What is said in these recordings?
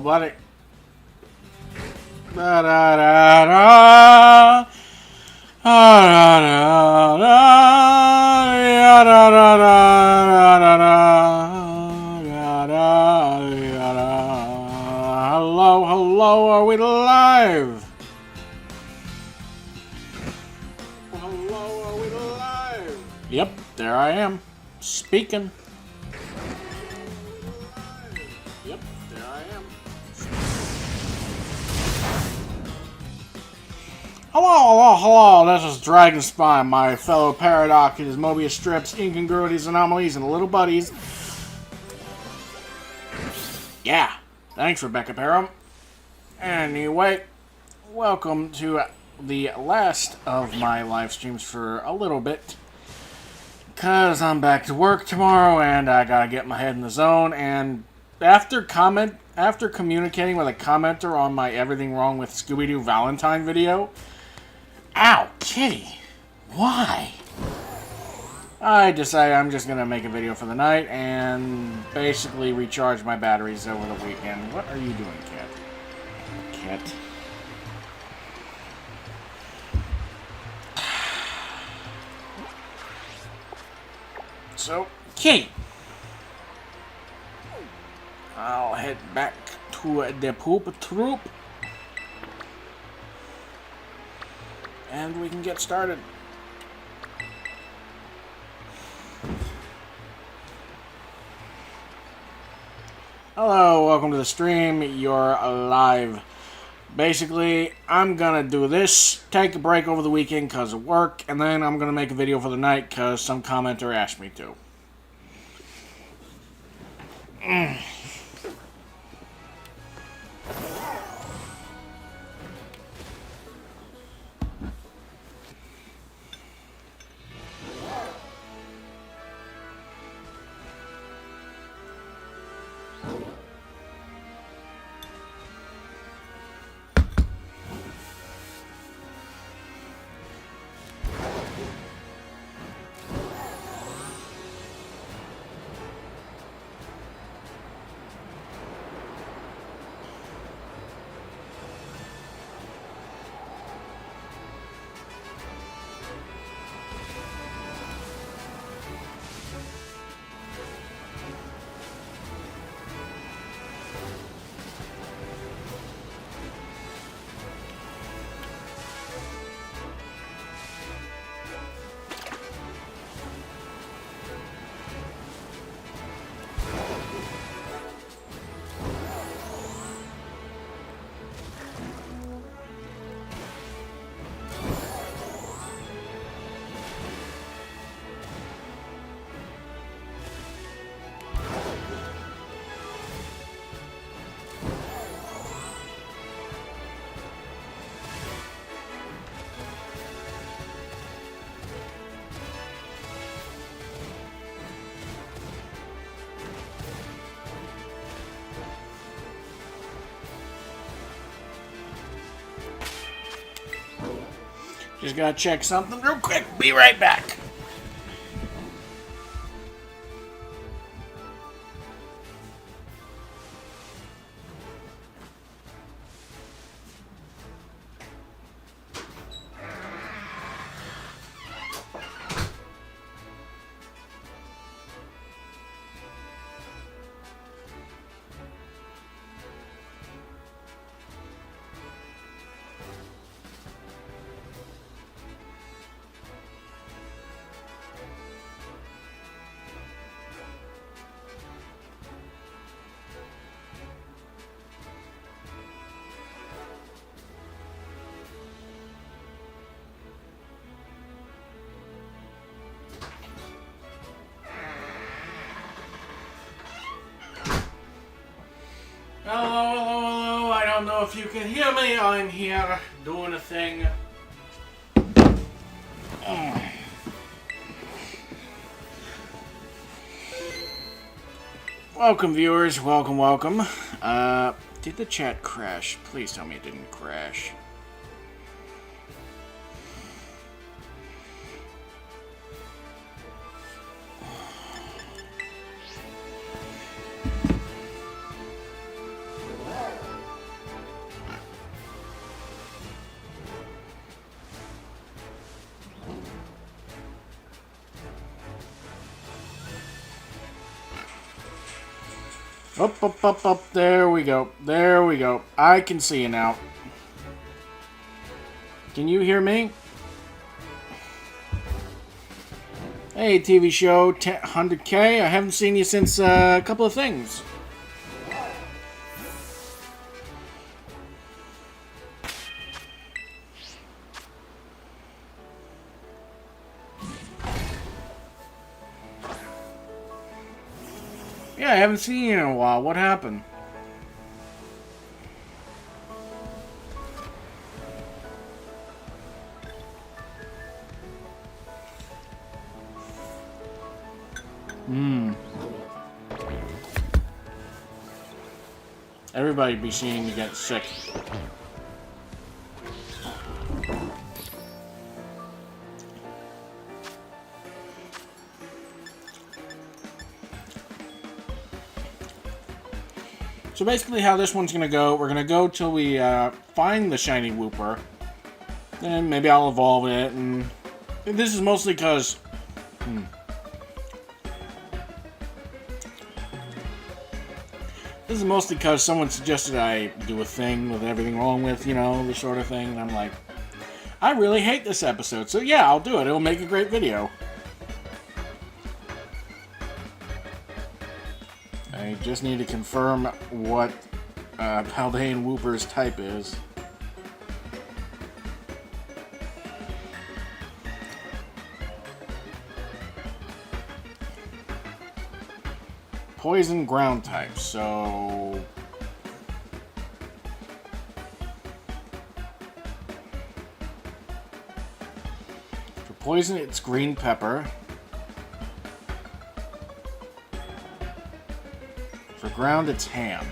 buddy. Da da da da. Da da da da da da. Hello, hello, are we live? Hello, are we live? Yep, there I am, speaking. Yep, there I am. Hello, hello, hello, this is Dragonspine, my fellow paradoxes, Mobius strips, incongruities, anomalies, and little buddies. Yeah, thanks, Rebecca Parham. Anyway, welcome to the last of my live streams for a little bit. Because I'm back to work tomorrow, and I gotta get my head in the zone, and after communicating with a commenter on my Everything Wrong with Scooby-Doo Valentine video... Ow, kitty! Why? I decided I'm just gonna make a video for the night and basically recharge my batteries over the weekend. What are you doing, cat? Cat. So, kitty! I'll head back to the poop troop. And we can get started. Hello, welcome to the stream. You're live. Basically, I'm gonna do this, take a break over the weekend because of work, and then I'm gonna make a video for the night because some commenter asked me to. Just gotta check something real quick. Be right back. Hello, hello, hello. I don't know if you can hear me. I'm here doing a thing. Welcome, viewers. Welcome, welcome. Did the chat crash? Please tell me it didn't crash. Up, up, up, up. There we go. There we go. I can see you now. Can you hear me? Hey, TV show 100K. I haven't seen you since a couple of things. Yeah, I haven't seen you in a while. What happened? Everybody be seeing you get sick. So basically how this one's going to go, we're going to go till we find the shiny Wooper. Then maybe I'll evolve it, and this is mostly because... This is mostly because someone suggested I do a thing with everything wrong with, you know, the sort of thing, and I'm like, I really hate this episode, so yeah, I'll do it. It'll make a great video. I just need to confirm what Paldean Wooper's type is. Poison ground type, so... For poison, it's green pepper. For ground, it's ham.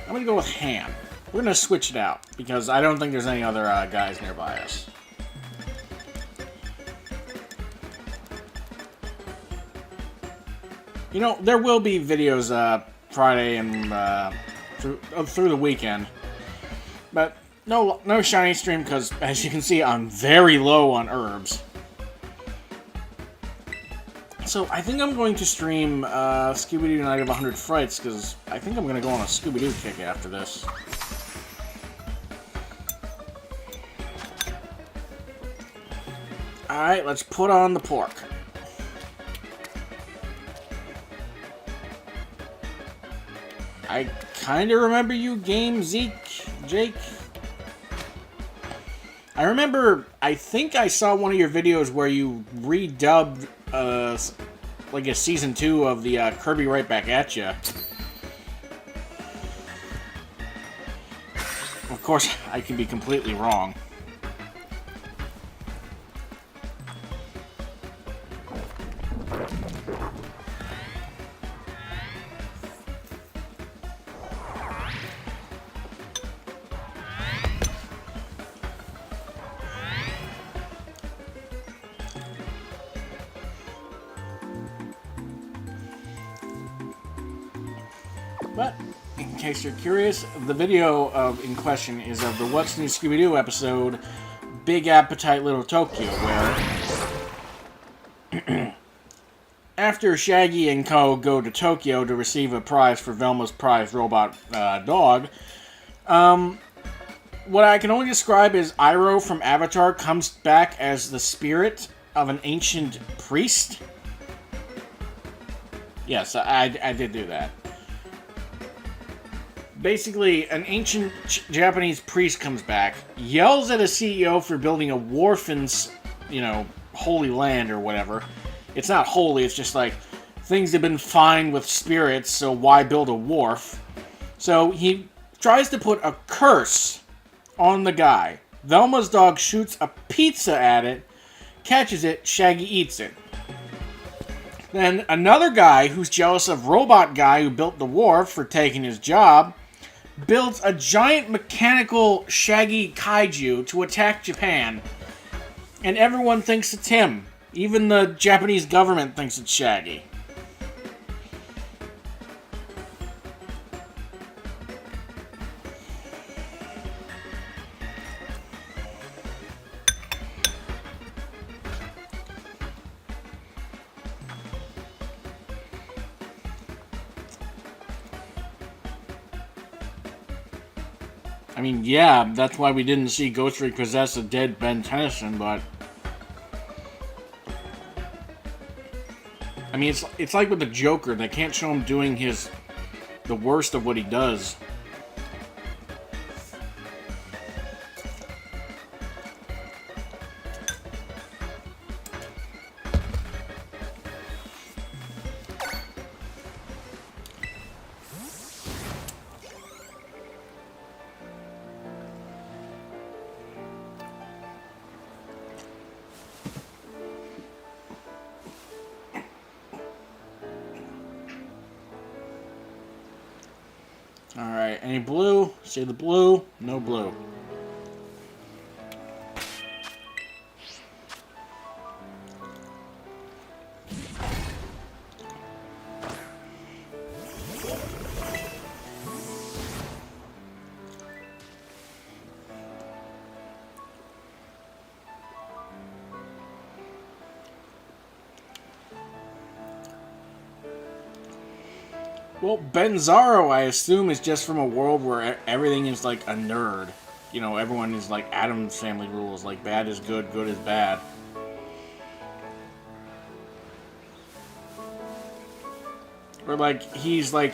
I'm gonna go with ham. We're gonna switch it out, because I don't think there's any other guys nearby us. You know, there will be videos Friday and through the weekend. But no shiny stream, because as you can see, I'm very low on herbs. So I think I'm going to stream Scooby-Doo Night of 100 Frights, because I think I'm going to go on a Scooby-Doo kick after this. Alright, let's put on the pork. I kind of remember you, Game Jake. I remember, I think I saw one of your videos where you redubbed, like a Season 2 of the Kirby Right Back At Ya. Of course, I can be completely wrong. But, in case you're curious, the video in question is of the What's New Scooby-Doo episode, Big Appetite Little Tokyo, where after Shaggy and Co. go to Tokyo to receive a prize for Velma's prized robot dog, what I can only describe is Iroh from Avatar comes back as the spirit of an ancient priest. Yes, I did do that. Basically, an ancient Japanese priest comes back, yells at a CEO for building a wharf in, you know, Holy Land or whatever. It's not holy, it's just like, things have been fine with spirits, so why build a wharf? So he tries to put a curse on the guy. Velma's dog shoots a pizza at it, catches it, Shaggy eats it. Then another guy who's jealous of Robot Guy who built the wharf for taking his job, builds a giant mechanical Shaggy kaiju to attack Japan. And everyone thinks it's him. Even the Japanese government thinks it's Shaggy. I mean, yeah, that's why we didn't see Ghost Freak possess a dead Ben Tennyson, but... I mean, it's like with the Joker. They can't show him doing the worst of what he does. Alright, any blue? See the blue? No blue. Well, Benzaro, I assume, is just from a world where everything is like a nerd. You know, everyone is like Addams Family rules, like bad is good, good is bad. Or like, he's like,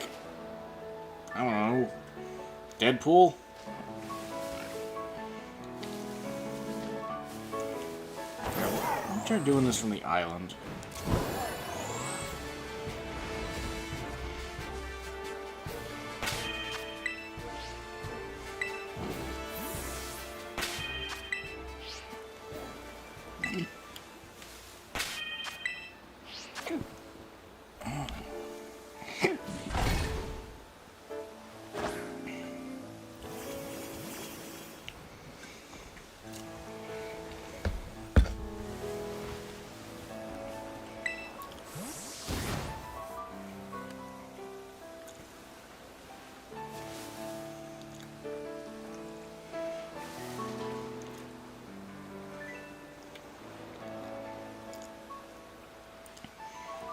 I don't know, Deadpool? I'm trying doing this from the island.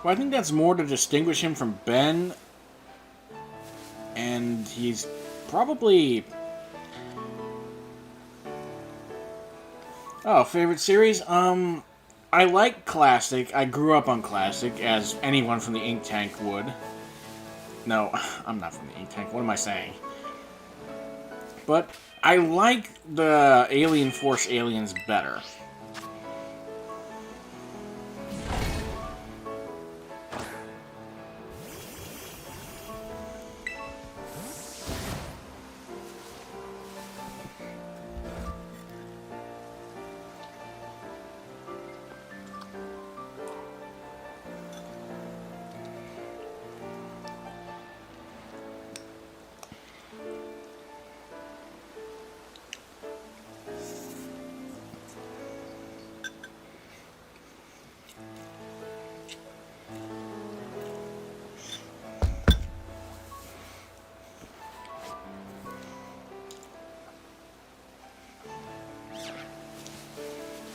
Well, I think that's more to distinguish him from Ben, and he's probably... Oh, favorite series? I like Classic. I grew up on Classic, as anyone from the Ink Tank would. No, I'm not from the Ink Tank. What am I saying? But I like the Alien Force aliens better.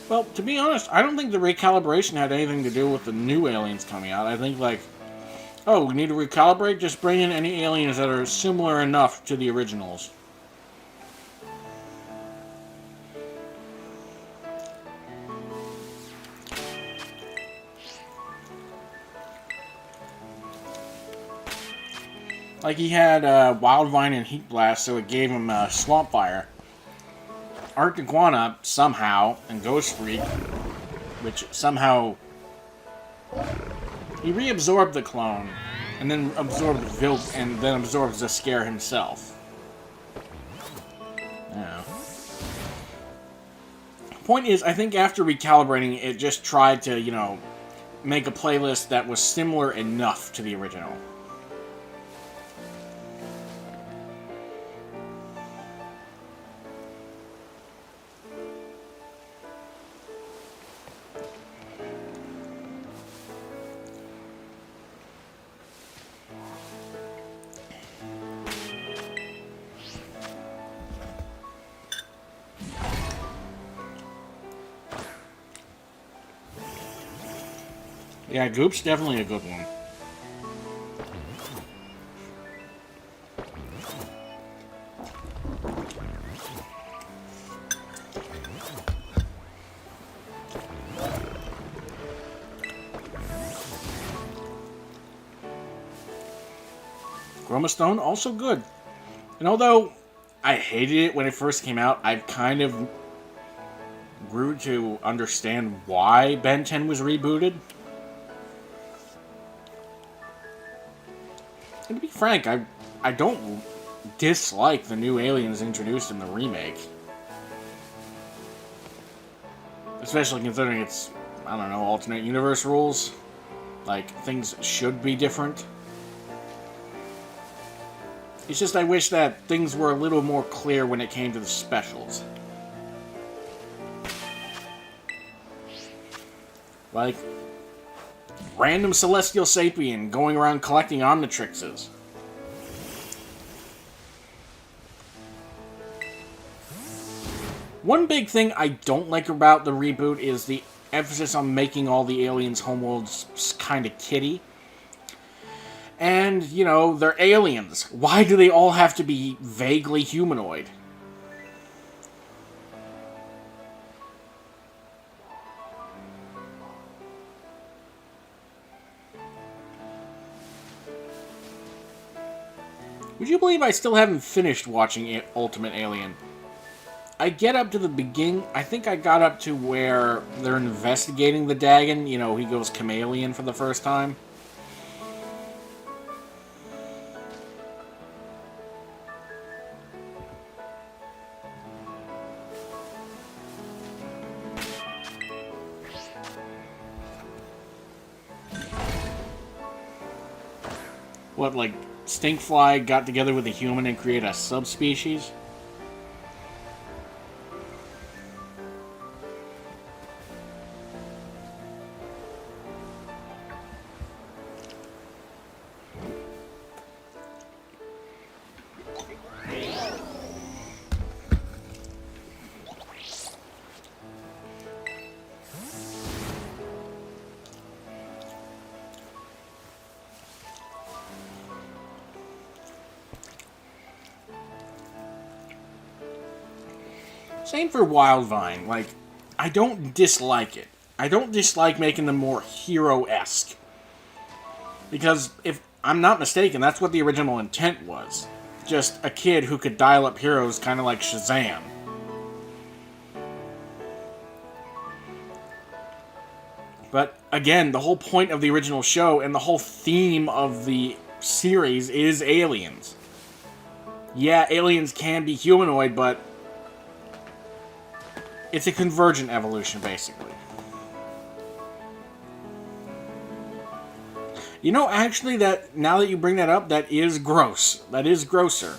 Well, to be honest, I don't think the recalibration had anything to do with the new aliens coming out. I think, like, oh, we need to recalibrate? Just bring in any aliens that are similar enough to the originals. Like, he had Wild Vine and Heat Blast, so it gave him Swamp Fire. Arctic Iguana, somehow, and Ghost Freak, which somehow... He reabsorbed the clone, and then absorbed Vilk, and then absorbed the Scare himself. Yeah. Point is, I think after recalibrating, it just tried to, you know, make a playlist that was similar enough to the original. Yeah, Goop's definitely a good one. Chroma Stone, also good. And although I hated it when it first came out, I've kind of grew to understand why Ben 10 was rebooted. And to be frank, I don't dislike the new aliens introduced in the remake. Especially considering it's, I don't know, alternate universe rules. Like, things should be different. It's just I wish that things were a little more clear when it came to the specials. Like, random celestial sapien going around collecting Omnitrixes. One big thing I don't like about the reboot is the emphasis on making all the aliens' homeworlds kind of kiddie. And, you know, they're aliens. Why do they all have to be vaguely humanoid? Would you believe I still haven't finished watching Ultimate Alien? I get up to the beginning. I think I got up to where they're investigating the Dagon. You know, he goes chameleon for the first time. What, like, Stinkfly got together with a human and created a subspecies? Same for Wildvine. Like, I don't dislike it. I don't dislike making them more hero-esque. Because, if I'm not mistaken, that's what the original intent was. Just a kid who could dial up heroes kind of like Shazam. But, again, the whole point of the original show and the whole theme of the series is aliens. Yeah, aliens can be humanoid, but it's a convergent evolution, basically. You know, actually, that now that you bring that up, that is gross. That is grosser.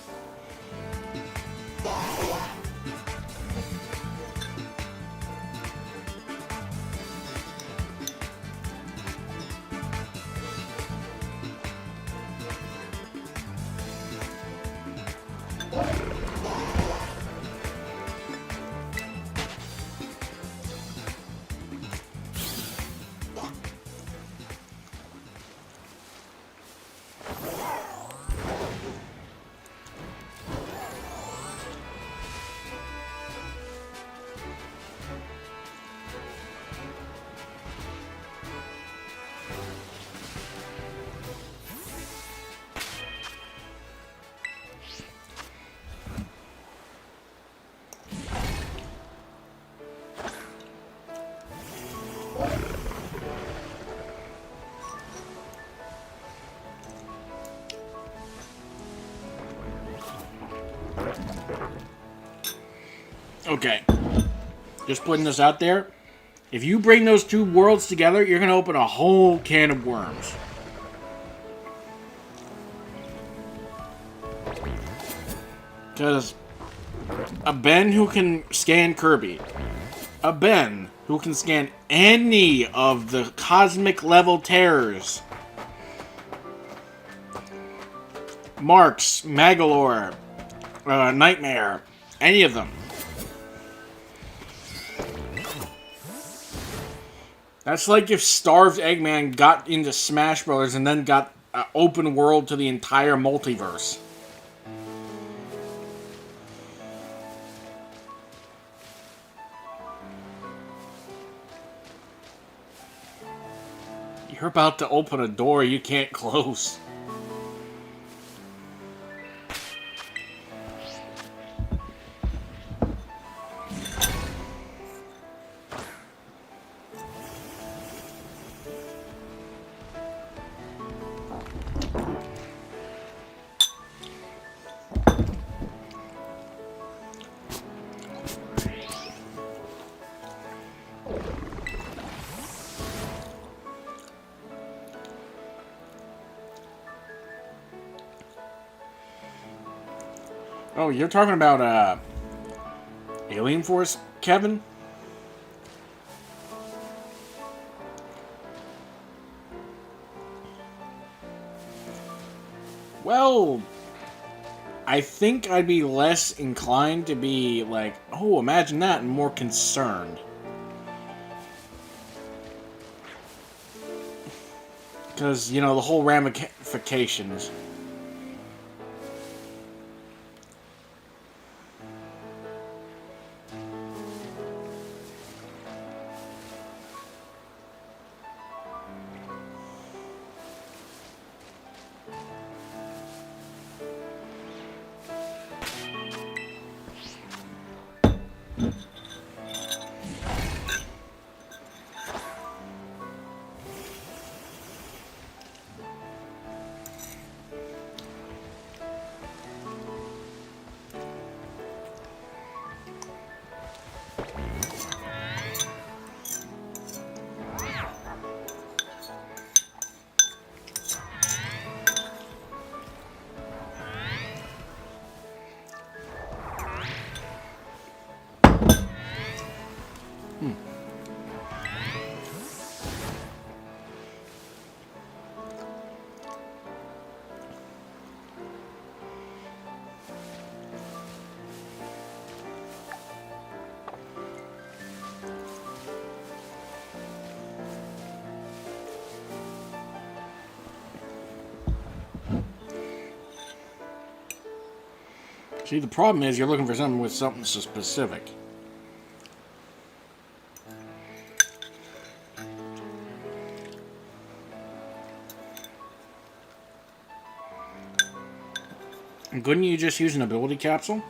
Okay. Just putting this out there. If you bring those two worlds together, you're going to open a whole can of worms. Because a Ben who can scan Kirby, a Ben who can scan any of the cosmic level terrors, Marks, Magalore, Nightmare, any of them. That's like if Starved Eggman got into Smash Bros. And then got an open world to the entire multiverse. You're about to open a door you can't close. Oh, you're talking about, Alien Force, Kevin? Well, I think I'd be less inclined to be like, oh, imagine that, and more concerned. Because, you know, the whole ramifications. See, the problem is you're looking for something with something so specific. Couldn't you just use an ability capsule?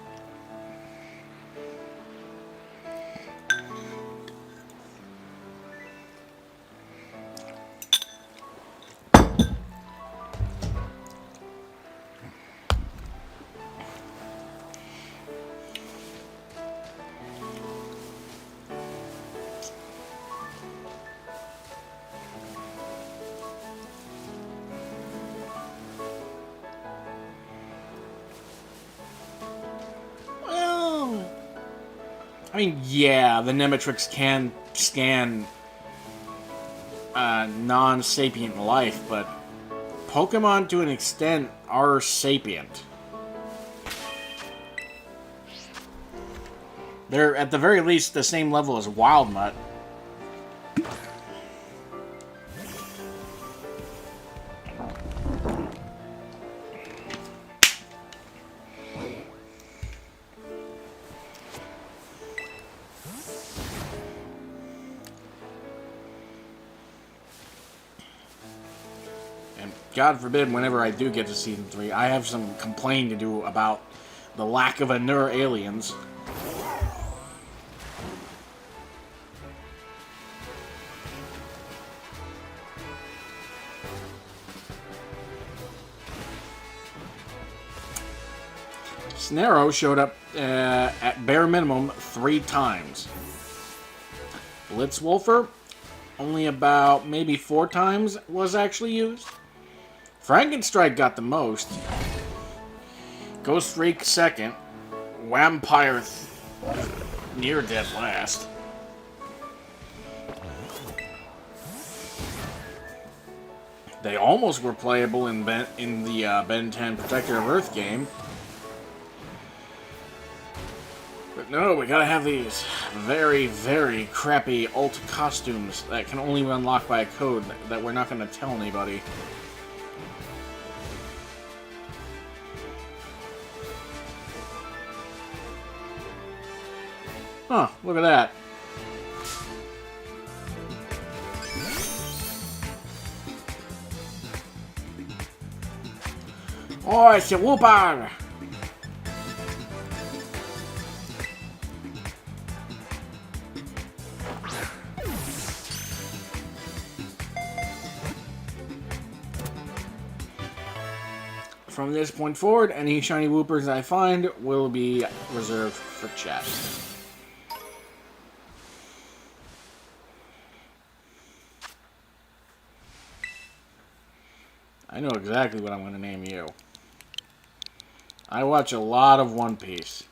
I mean, yeah, the Nematrix can scan non-sapient life, but Pokemon, to an extent, are sapient. They're, at the very least, the same level as Wild Mutt. God forbid, whenever I do get to Season 3, I have some complaining to do about the lack of Anur aliens. Snarrow showed up at bare minimum 3 times. Blitzwolfer, only about maybe 4 times was actually used. Frankenstrike got the most. Ghost Freak second. Vampire near dead last. They almost were playable in the Ben 10 Protector of Earth game. But no, we gotta have these very, very crappy alt costumes that can only be unlocked by a code that we're not gonna tell anybody. Huh, look at that. Oh, it's a Wooper! From this point forward, any shiny Woopers I find will be reserved for chat. I know exactly what I'm going to name you. I watch a lot of One Piece.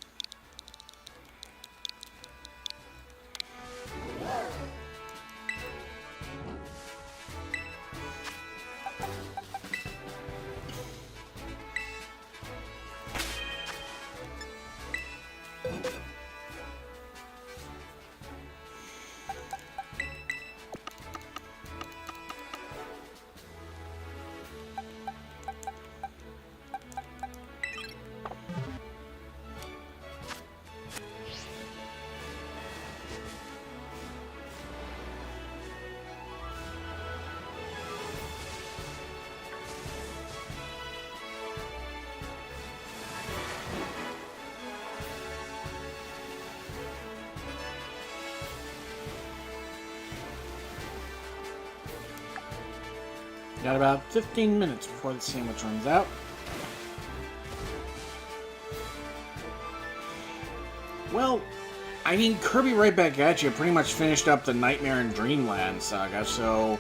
Got about 15 minutes before the sandwich runs out. Well, I mean, Kirby Right Back At You pretty much finished up the Nightmare in Dreamland saga, so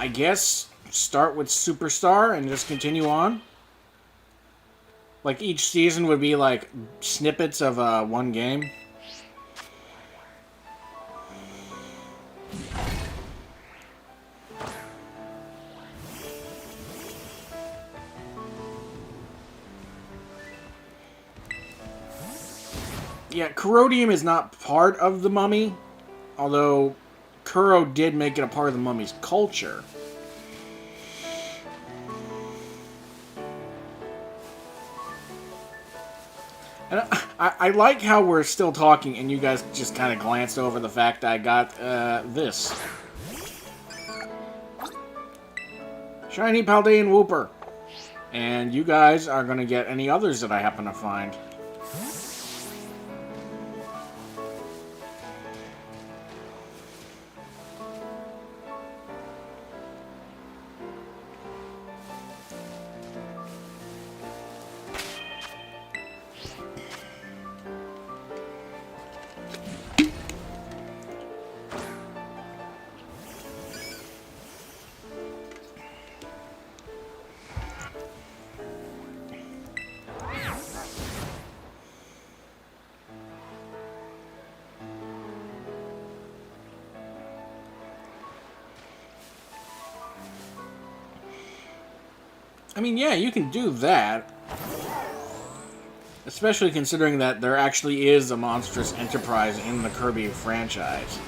I guess start with Superstar and just continue on. Like, each season would be like snippets of one game. Yeah, Corrodium is not part of the Mummy, although Kuro did make it a part of the Mummy's culture. And I like how we're still talking and you guys just kind of glanced over the fact I got this. Shiny Paldean Wooper. And you guys are going to get any others that I happen to find. I mean, yeah, you can do that. Especially considering that there actually is a monstrous enterprise in the Kirby franchise.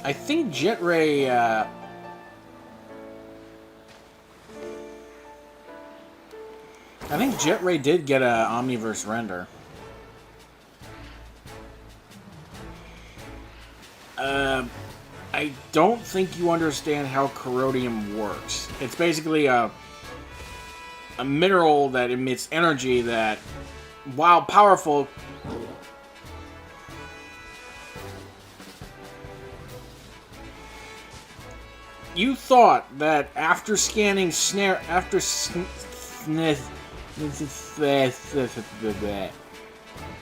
I think Jet Ray, I think Jet Ray did get a Omniverse render. I don't think you understand how Corrodium works. It's basically a mineral that emits energy that, while powerful, you thought that after scanning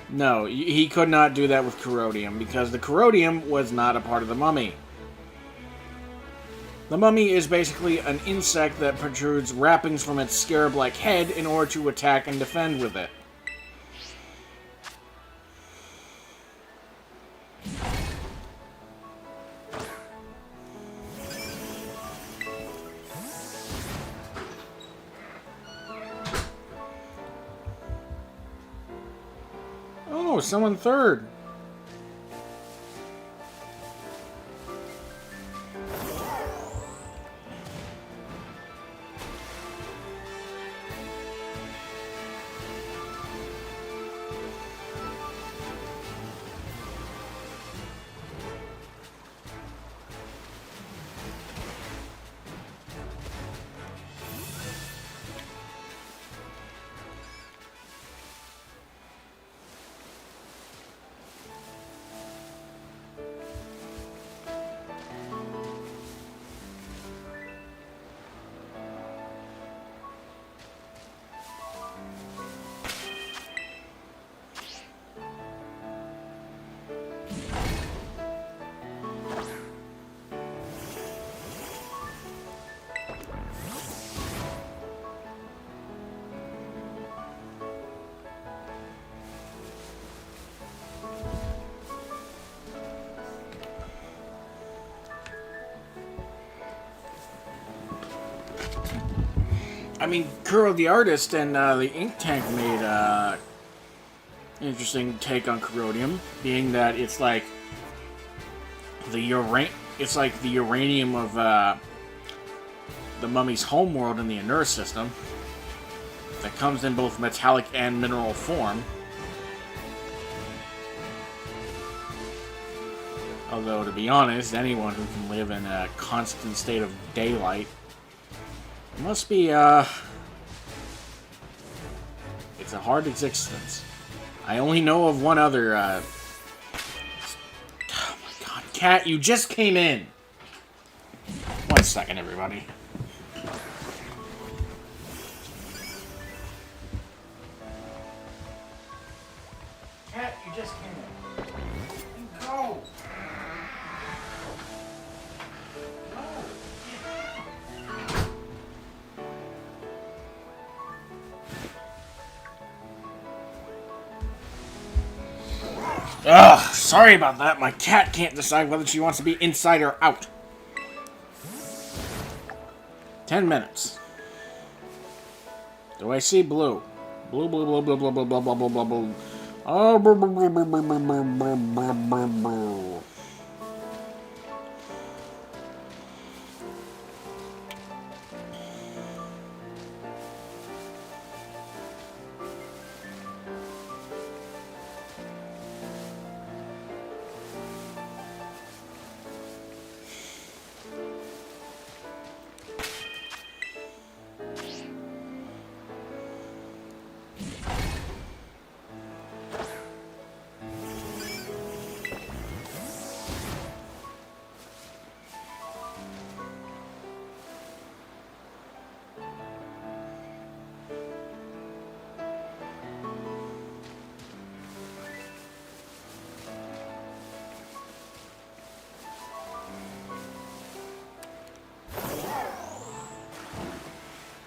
no, he could not do that with Corrodium, because the Corrodium was not a part of the Mummy. The Mummy is basically an insect that protrudes wrappings from its scarab-like head in order to attack and defend with it. Oh, someone third. I mean, Kuro the artist and the ink tank made an interesting take on Corrodium, being that it's like the uranium of the mummy's homeworld in the Inur system that comes in both metallic and mineral form. Although, to be honest, anyone who can live in a constant state of daylight must be, it's a hard existence. I only know of one other, oh my god, Cat, you just came in! 1 second, everybody. Cat, you just came in. Go! Ugh, sorry about that. My cat can't decide whether she wants to be inside or out. 10 minutes. Do I see blue? Blue, blue, blue, blue, blue, blue, blue, blue, blue, blue, blue. Oh, blue, blue, blue, blue, blue, blue, blue, blue, blue, blue.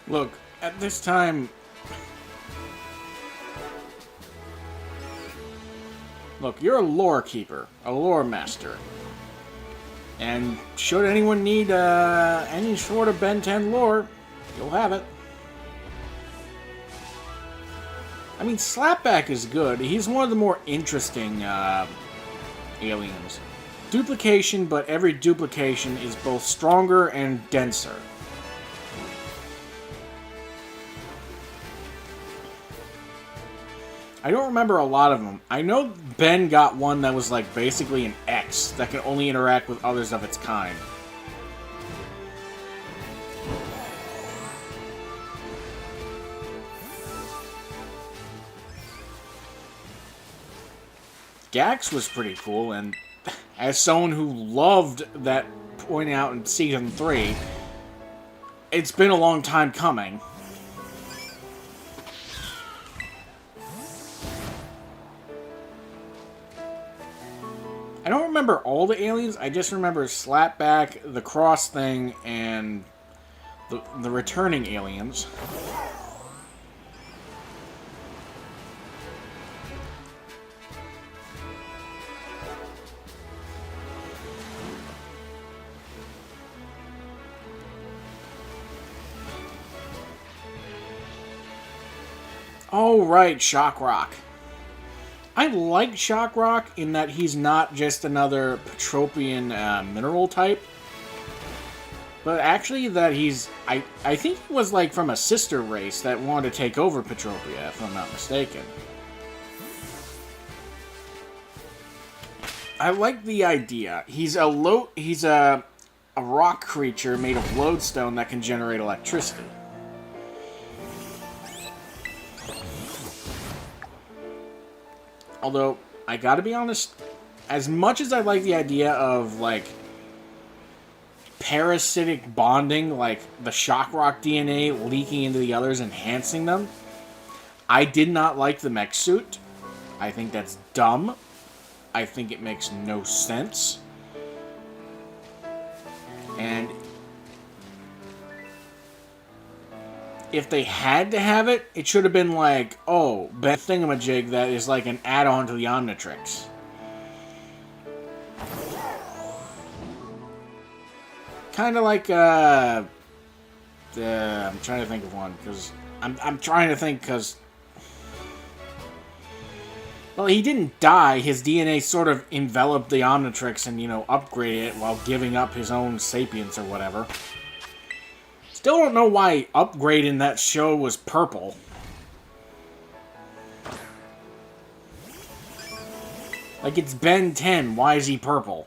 Look, at this time... Look, you're a lore keeper, a lore master. And should anyone need any sort of Ben 10 lore, you'll have it. I mean, Slapback is good. He's one of the more interesting aliens. Duplication, but every duplication is both stronger and denser. I don't remember a lot of them. I know Ben got one that was like basically an X that can only interact with others of its kind. Gax was pretty cool, and as someone who loved that point out in Season 3, it's been a long time coming. I don't remember all the aliens, I just remember Slapback, the Cross thing, and the returning aliens. Oh, right, Shock Rock. I like Shock Rock in that he's not just another Petropian mineral type, but actually that he's... I think he was like from a sister race that wanted to take over Petropia, if I'm not mistaken. I like the idea. He's a rock creature made of lodestone that can generate electricity. Although, I gotta be honest, as much as I like the idea of, like, parasitic bonding, like the Shock Rock DNA leaking into the others, enhancing them, I did not like the mech suit. I think that's dumb. I think it makes no sense. And if they had to have it, it should have been like, oh, Ben Thingamajig that is like an add-on to the Omnitrix. Kind of like I'm trying to think of one, because... I'm trying to think, because... Well, he didn't die. His DNA sort of enveloped the Omnitrix and, upgraded it while giving up his own sapience or whatever. Still don't know why Upgrade in that show was purple. Like, it's Ben 10. Why is he purple?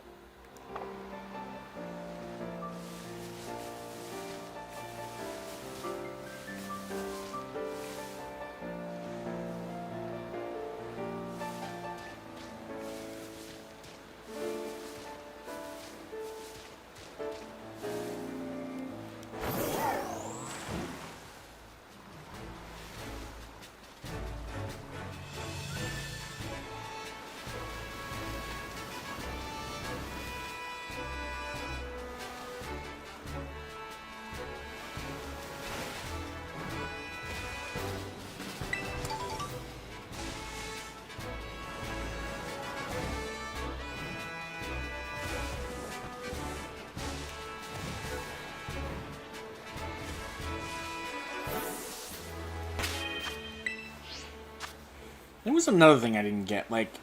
There was another thing I didn't get. Like,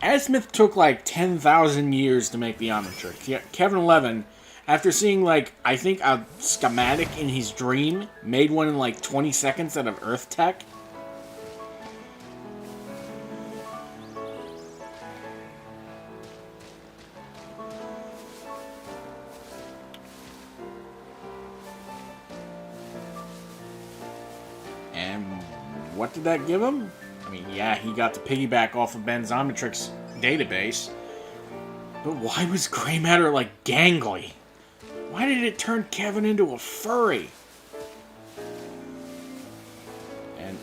Asmith took like 10,000 years to make the Omnitrix. Yet Kevin 11, after seeing like, I think a schematic in his dream, made one in like 20 seconds out of Earth tech. And what did that give him? I mean, yeah, he got to piggyback off of Ben's Omnitrix database. But why was Grey Matter, like, gangly? Why did it turn Kevin into a furry? And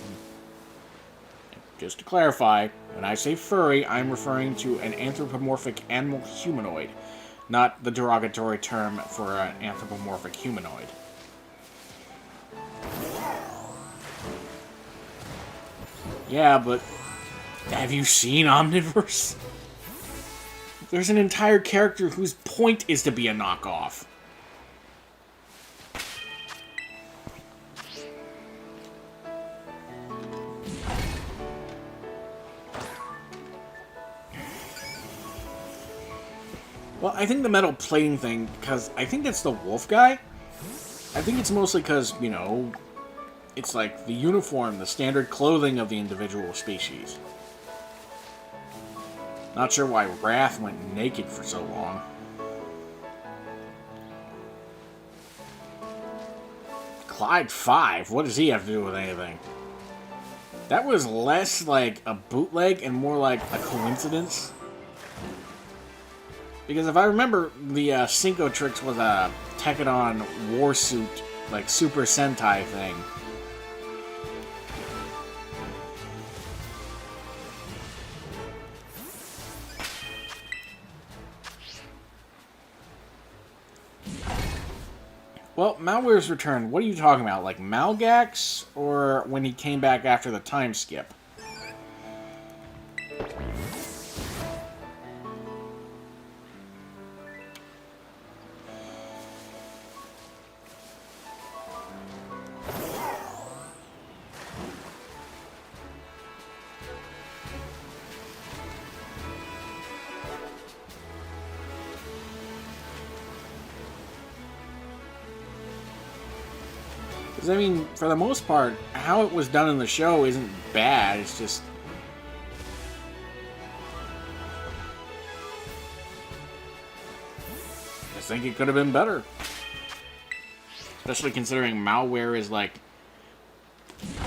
just to clarify, when I say furry, I'm referring to an anthropomorphic animal humanoid, not the derogatory term for an anthropomorphic humanoid. Yeah, but have you seen Omniverse? There's an entire character whose point is to be a knockoff. Well, I think the metal plating thing, because I think that's the wolf guy. I think it's mostly because, it's like the uniform, the standard clothing of the individual species. Not sure why Wrath went naked for so long. Clyde 5? What does he have to do with anything? That was less like a bootleg and more like a coincidence. Because if I remember, the Synchrotrix was a Tekadon warsuit, like Super Sentai thing. Well, Malware's return, what are you talking about? Like Malgax, or when he came back after the time skip? Because, I mean, for the most part, how it was done in the show isn't bad, it's just... I think it could have been better. Especially considering Malware is like...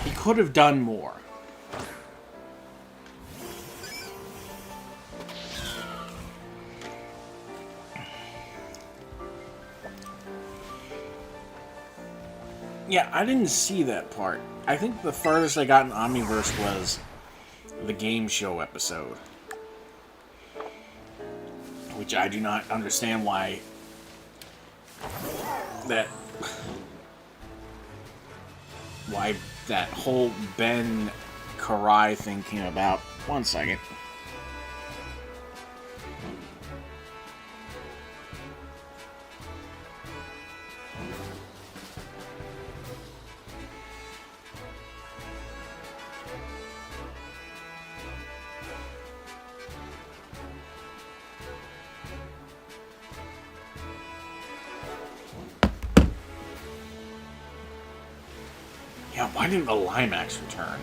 He could have done more. Yeah, I didn't see that part. I think the farthest I got in Omniverse was the game show episode. Which I do not understand why that whole Ben Karai thing came about. One second. Why didn't the Limax return?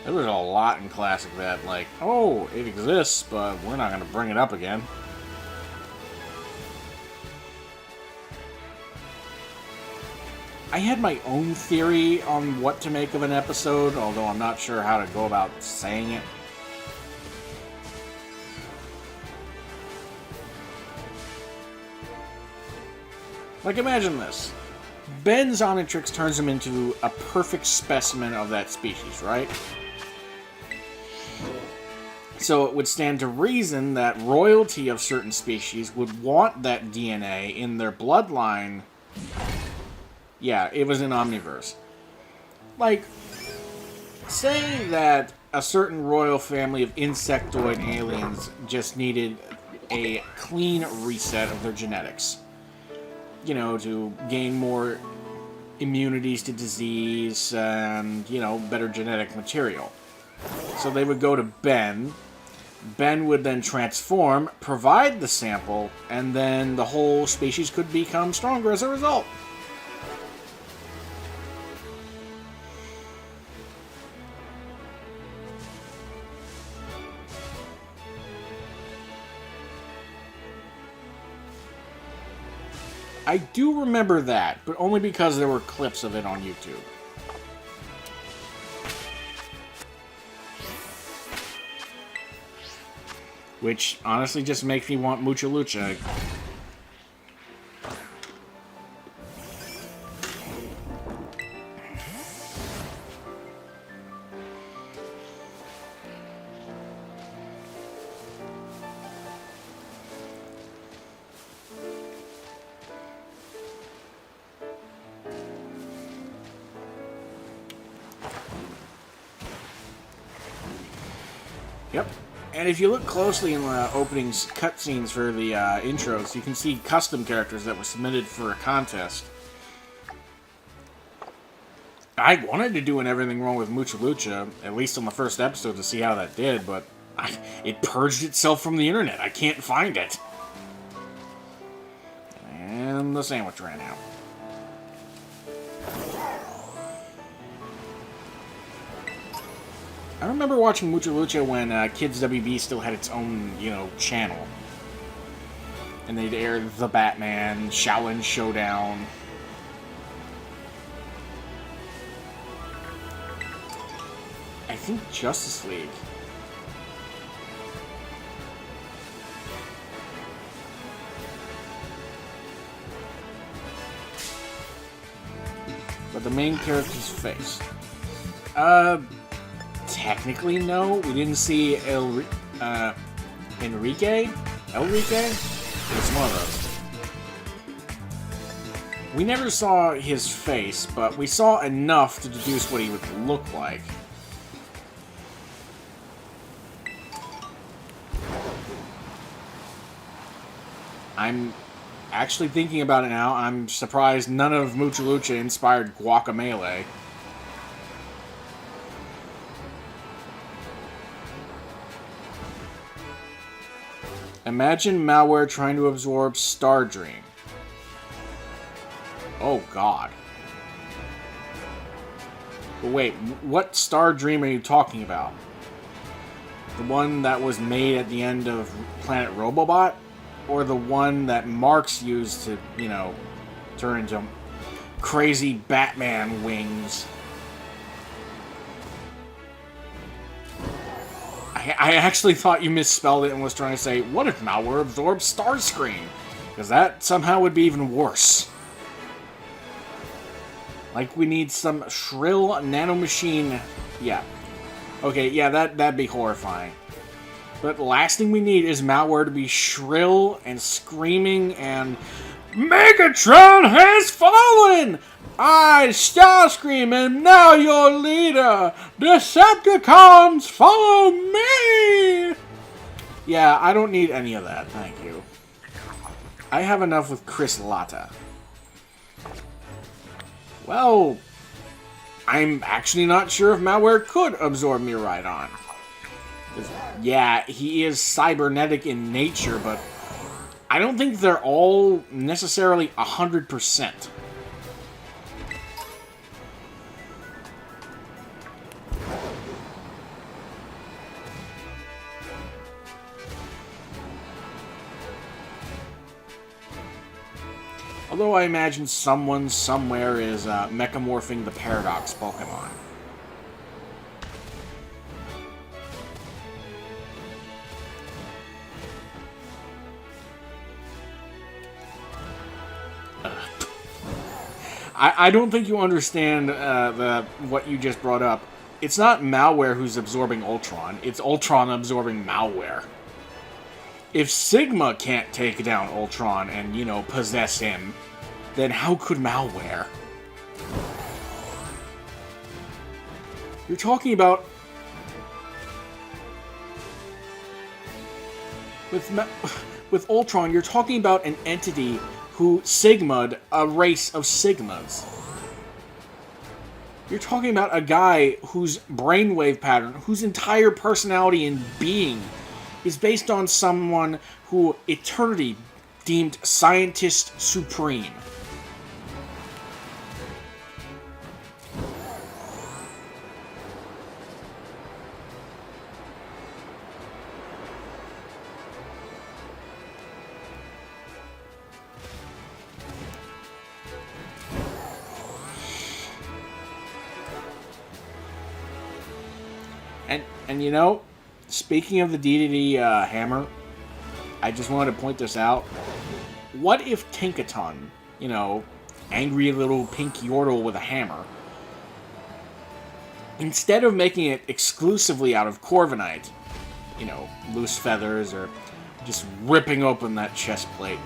There was a lot in Classic that, like, oh, it exists, but we're not going to bring it up again. I had my own theory on what to make of an episode, although I'm not sure how to go about saying it. Like, imagine this. Ben's Omnitrix turns him into a perfect specimen of that species, right? So it would stand to reason that royalty of certain species would want that DNA in their bloodline. Yeah, it was in Omniverse. Like, say that a certain royal family of insectoid aliens just needed a clean reset of their genetics. You know, to gain more immunities to disease and, you know, better genetic material. So they would go to Ben. Ben would then transform, provide the sample, and then the whole species could become stronger as a result. I do remember that, but only because there were clips of it on YouTube. Which, honestly, just makes me want Mucha Lucha. Yep. And if you look closely in the opening cutscenes for the intros, you can see custom characters that were submitted for a contest. I wanted to do an Everything Wrong with Mucha Lucha, at least on the first episode, to see how that did, but it purged itself from the internet. I can't find it. And the sandwich ran out. I remember watching Mucha Lucha when Kids WB still had its own, you know, channel. And they'd air The Batman, Shaolin Showdown. I think Justice League. But the main character's face. Technically, no. We didn't see Enrique? It's one of those. We never saw his face, but we saw enough to deduce what he would look like. I'm actually thinking about it now. I'm surprised none of Mucha Lucha inspired Guacamelee. Imagine malware trying to absorb Stardream. Oh, God. But wait, what Stardream are you talking about? The one that was made at the end of Planet Robobot? Or the one that Marx used to, you know, turn into crazy Batman wings? I actually thought you misspelled it and was trying to say, what if malware absorbs Starscream? Because that somehow would be even worse. Like we need some shrill nanomachine. Yeah. Okay, yeah, that'd be horrifying. But the last thing we need is malware to be shrill and screaming and Megatron has fallen! I, Starscream, am now your leader! Decepticons, follow me! Yeah, I don't need any of that, thank you. I have enough with Chris Latta. Well, I'm actually not sure if malware could absorb Miraidon. Yeah, he is cybernetic in nature, but I don't think they're all necessarily 100%. Although I imagine someone somewhere is mechamorphing the Paradox Pokemon. I don't think you understand what you just brought up. It's not malware who's absorbing Ultron. It's Ultron absorbing malware. If Sigma can't take down Ultron and, you know, possess him, then how could malware? You're talking about... With Ultron, you're talking about an entity who Sigma'd a race of Sigmas. You're talking about a guy whose brainwave pattern, whose entire personality and being is based on someone who Eternity deemed Scientist Supreme. And you know, speaking of the DDD hammer, I just wanted to point this out. What if Tinkaton, you know, angry little pink Yordle with a hammer, instead of making it exclusively out of Corviknight, you know, loose feathers or just ripping open that chest plate,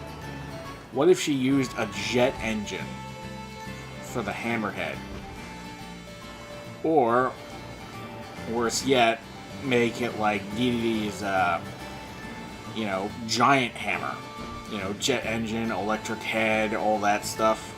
what if she used a jet engine for the hammerhead? Or, worse yet, make it like DDD's, you know, giant hammer. You know, jet engine, electric head, all that stuff.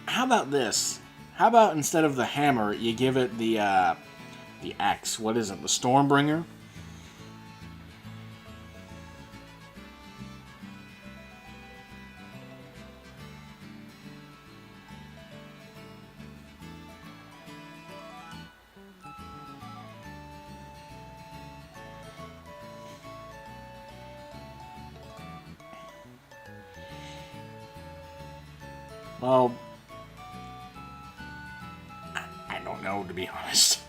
How about this? How about instead of the hammer, you give it the axe? What is it? The Stormbringer? Well, I don't know, to be honest.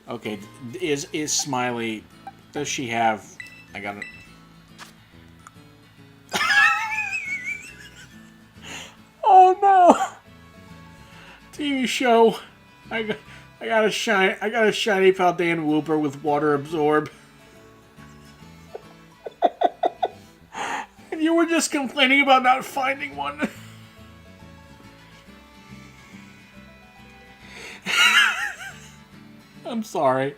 Okay, is Smiley... Does she have... I got it. Oh no! TV show. I got a shiny Paldean Wooper with water absorb. And you were just complaining about not finding one. I'm sorry.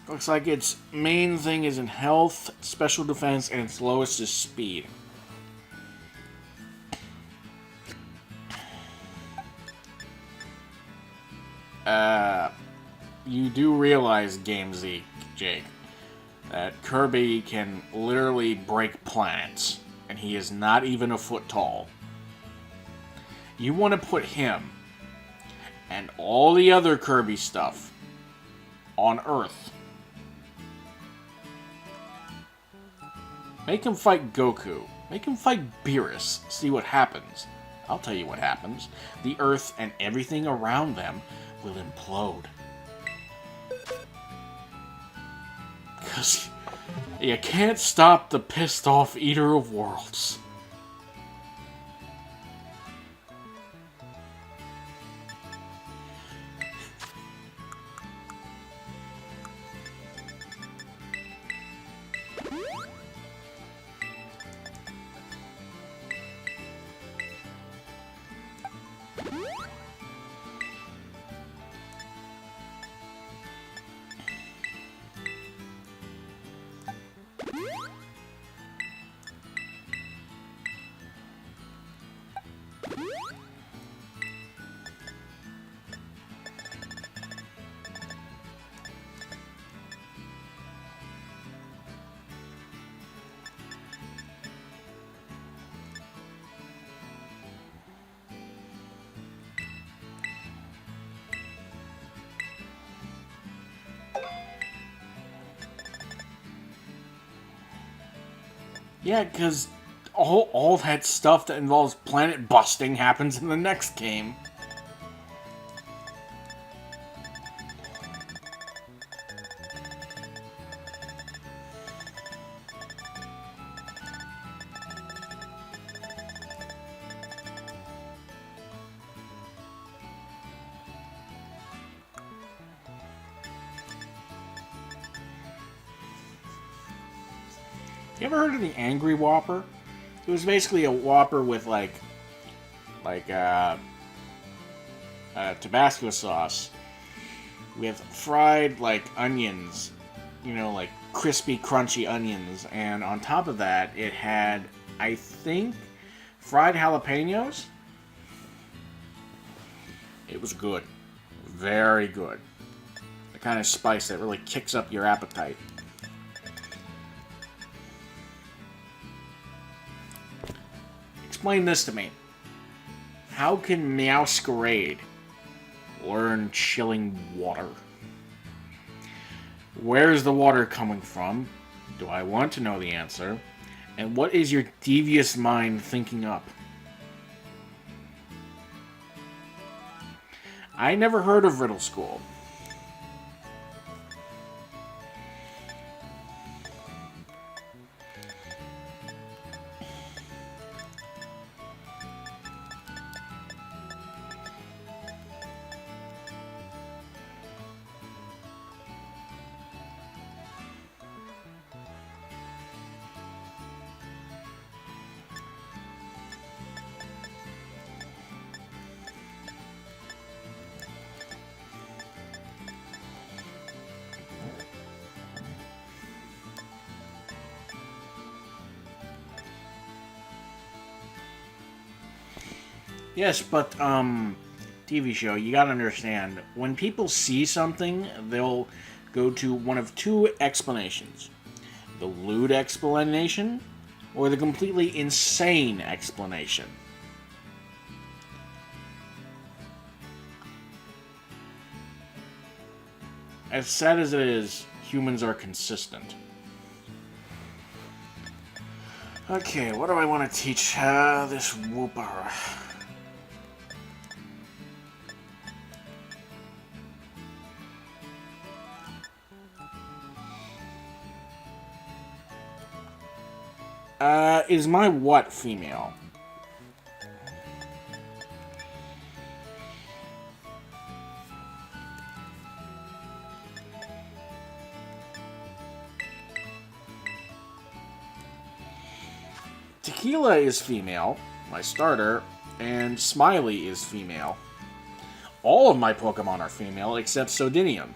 Looks like its main thing is in health, special defense, and its lowest is speed. You do realize, Game Z, Jake, that Kirby can literally break planets, and he is not even a foot tall. You want to put him and all the other Kirby stuff on Earth. Make him fight Goku. Make him fight Beerus. See what happens. I'll tell you what happens. The Earth and everything around them will implode. Because you can't stop the pissed off Eater of Worlds. Yeah, because all that stuff that involves planet busting happens in the next game. You ever heard of the Angry Whopper? It was basically a Whopper with Tabasco sauce with fried onions, like crispy, crunchy onions, and on top of that, it had, I think, fried jalapenos. It was good, very good. The kind of spice that really kicks up your appetite. Explain this to me. How can Meowscarade learn chilling water? Where is the water coming from? Do I want to know the answer? And what is your devious mind thinking up? I never heard of Riddle School. Yes, but, TV show, you gotta understand, when people see something, they'll go to one of two explanations. The lewd explanation, or the completely insane explanation. As sad as it is, humans are consistent. Okay, what do I want to teach this Wooper? Is my what female? Tequila is female, my starter, and Smiley is female. All of my Pokemon are female except Sodinium.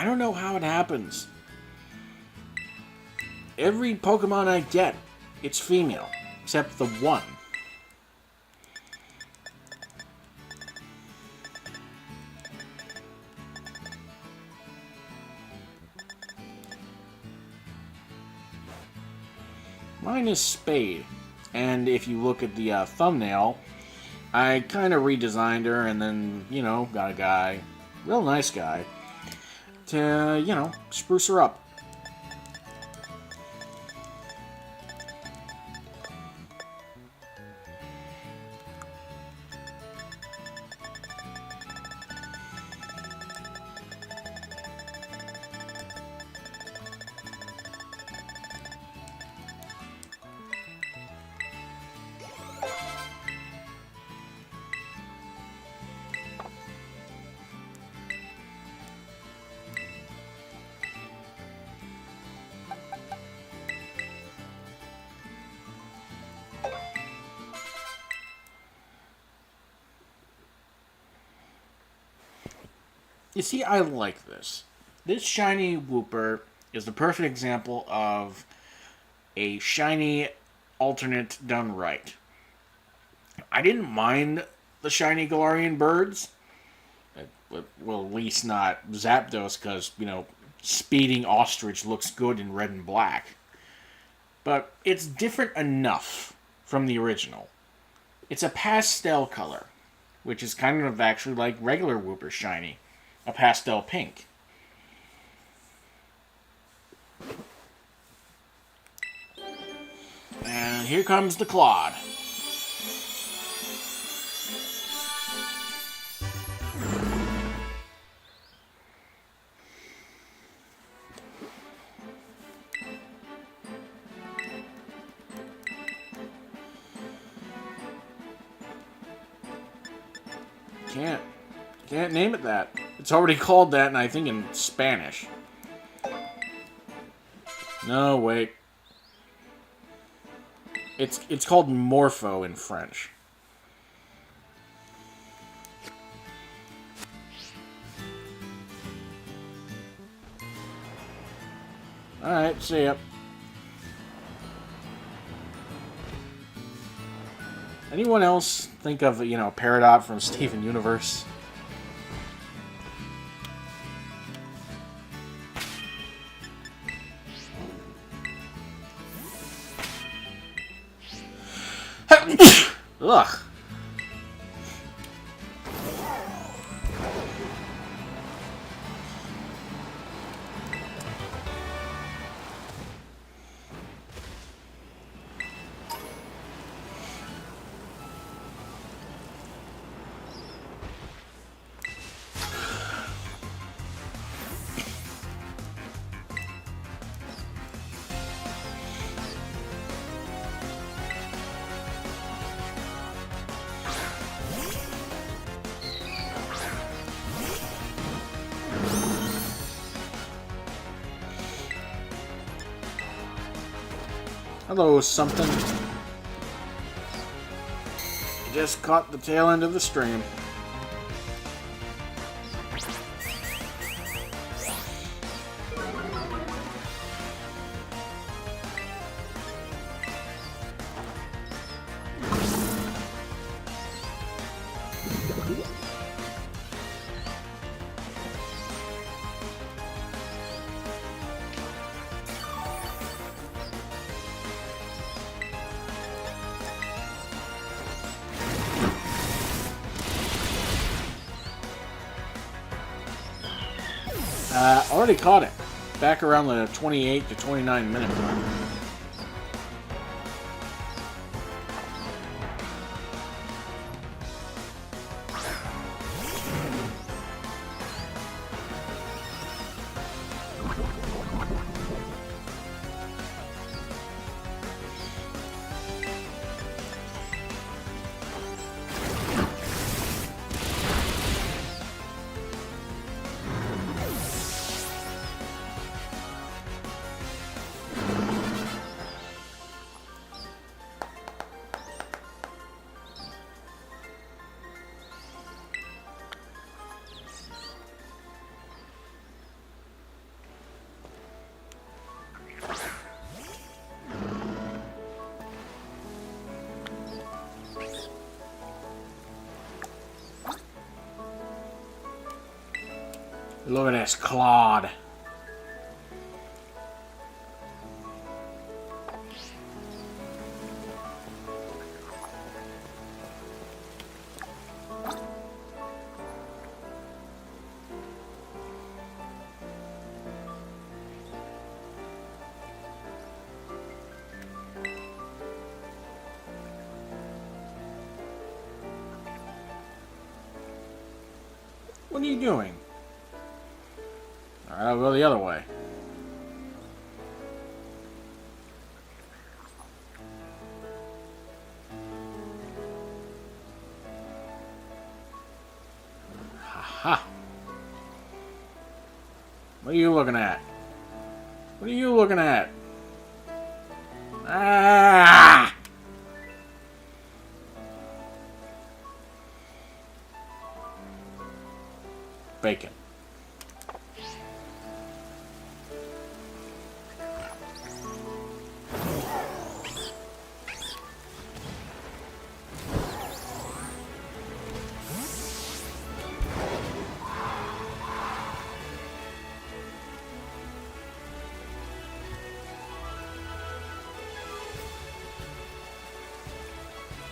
I don't know how it happens. Every Pokemon I get, it's female, except the one. Mine is Spade, and if you look at the thumbnail, I kind of redesigned her and then, you know, got a guy, real nice guy, to, you know, spruce her up. You see, I like this. This shiny Wooper is the perfect example of a shiny alternate done right. I didn't mind the shiny Galarian birds. Well, at least not Zapdos, because, you know, speeding ostrich looks good in red and black. But it's different enough from the original. It's a pastel color, which is kind of actually like regular Wooper shiny. A pastel pink. And here comes the Claude. Can't name it that. It's already called that, and I think in Spanish. No, wait. It's called Morpho in French. Alright, see ya. Anyone else think of, you know, Peridot from Steven Universe? Ugh. Hello, something. Just caught the tail end of the stream. Already caught it. Back around the 28 to 29 minute mark. Look at this Claude. What are you doing? Alright, I'll go the other way. Ha! What are you looking at? What are you looking at? Ah! Bacon.